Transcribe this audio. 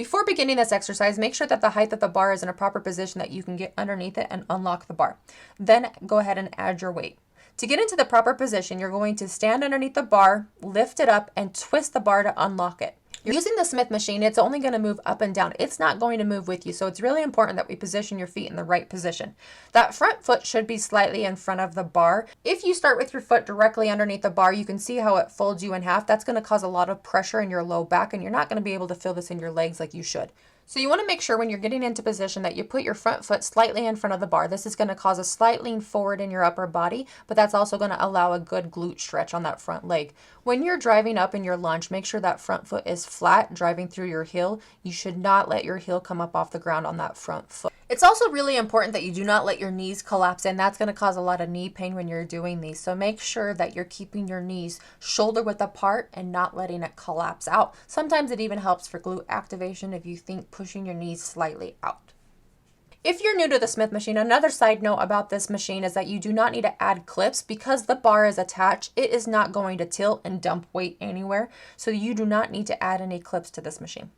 Before beginning this exercise, make sure that the height of the bar is in a proper position that you can get underneath it and unlock the bar. Then go ahead and add your weight. To get into the proper position, you're going to stand underneath the bar, lift it up, and twist the bar to unlock it. You're using the Smith machine, it's only going to move up and down. It's not going to move with you, so it's really important that we position your feet in the right position. That front foot should be slightly in front of the bar. If you start with your foot directly underneath the bar, you can see how it folds you in half. That's going to cause a lot of pressure in your low back, and you're not going to be able to feel this in your legs like you should. So you want to make sure when you're getting into position that you put your front foot slightly in front of the bar. This is going to cause a slight lean forward in your upper body, but that's also going to allow a good glute stretch on that front leg. When you're driving up in your lunge, make sure that front foot is flat, driving through your heel. You should not let your heel come up off the ground on that front foot. It's also really important that you do not let your knees collapse in. That's going to cause a lot of knee pain when you're doing these. So make sure that you're keeping your knees shoulder width apart and not letting it collapse out. Sometimes it even helps for glute activation if you think pushing your knees slightly out. If you're new to the Smith machine, another side note about this machine is that you do not need to add clips because the bar is attached. It is not going to tilt and dump weight anywhere, so you do not need to add any clips to this machine.